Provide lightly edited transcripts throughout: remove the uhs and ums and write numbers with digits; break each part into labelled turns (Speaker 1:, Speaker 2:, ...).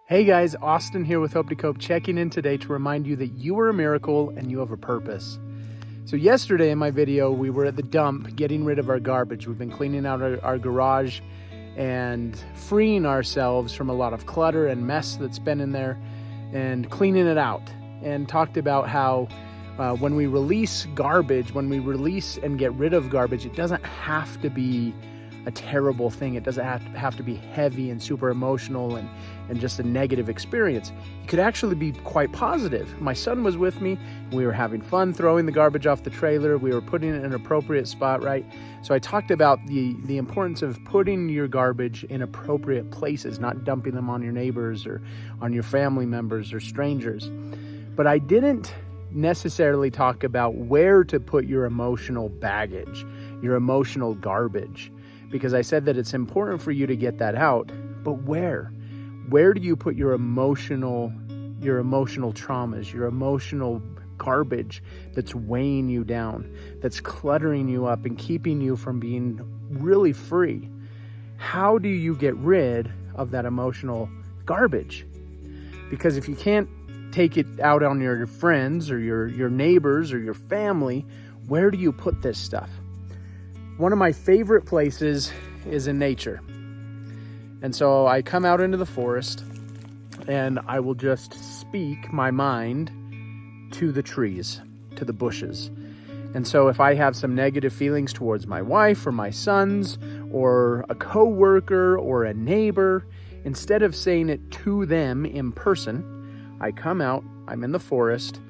Speaker 1: Hey guys, Austin here with Hope to Cope, checking in today to remind you that you are a miracle and you have a purpose. So yesterday in my video, we were at the dump getting rid of our garbage. We've been cleaning out our garage and freeing ourselves from a lot of clutter and mess that's been in there and cleaning it out, and talked about how when we release garbage, when we release and get rid of garbage, it doesn't have to be a terrible thing. It doesn't have to be heavy and super emotional and just a negative experience. It could actually be quite positive. My son was with me. We were having fun throwing the garbage off the trailer. We were putting it in an appropriate spot, right? So I talked about the importance of putting your garbage in appropriate places, not dumping them on your neighbors or on your family members or strangers. But I didn't necessarily talk about where to put your emotional baggage, your emotional garbage, because I said that it's important for you to get that out, but where? Where do you put your emotional traumas, your emotional garbage that's weighing you down, that's cluttering you up and keeping you from being really free? How do you get rid of that emotional garbage? Because if you can't take it out on your friends or your neighbors or your family, where do you put this stuff? One of my favorite places is in nature. And so I come out into the forest and I will just speak my mind to the trees, to the bushes. And so if I have some negative feelings towards my wife or my sons or a coworker or a neighbor, instead of saying it to them in person, I come out, I'm in the forest,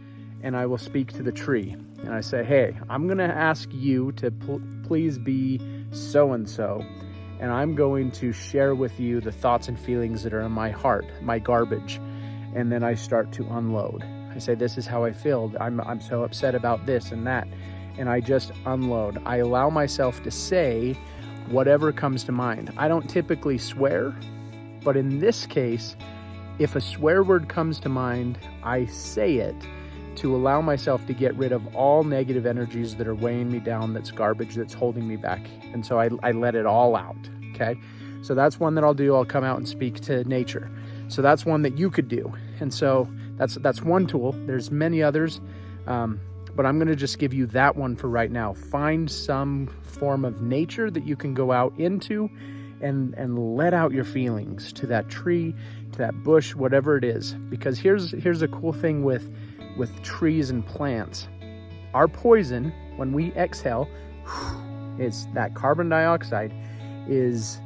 Speaker 1: and I will speak to the tree. And I say, hey, I'm going to ask you to please be so-and-so. And I'm going to share with you the thoughts and feelings that are in my heart, my garbage. And then I start to unload. I say, this is how I feel. I'm so upset about this and that. And I just unload. I allow myself to say whatever comes to mind. I don't typically swear, but in this case, if a swear word comes to mind, I say it to allow myself to get rid of all negative energies that are weighing me down, that's garbage, that's holding me back. And so I let it all out, okay? So that's one that I'll do. I'll come out and speak to nature. So that's one that you could do. And so that's one tool. There's many others, but I'm gonna just give you that one for right now. Find some form of nature that you can go out into and let out your feelings to that tree, to that bush, whatever it is. Because here's a cool thing with trees and plants. Our poison, when we exhale, is that carbon dioxide is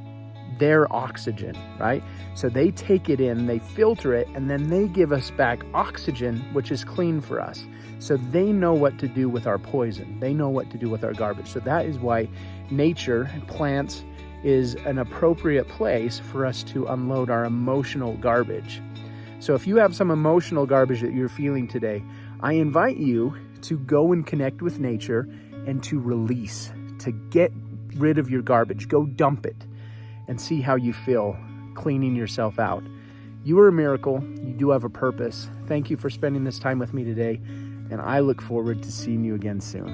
Speaker 1: their oxygen, right? So they take it in, they filter it, and then they give us back oxygen, which is clean for us. So they know what to do with our poison. They know what to do with our garbage. So that is why nature, plants, is an appropriate place for us to unload our emotional garbage. So if you have some emotional garbage that you're feeling today, I invite you to go and connect with nature and to release, to get rid of your garbage. Go dump it and see how you feel cleaning yourself out. You are a miracle. You do have a purpose. Thank you for spending this time with me today, and I look forward to seeing you again soon.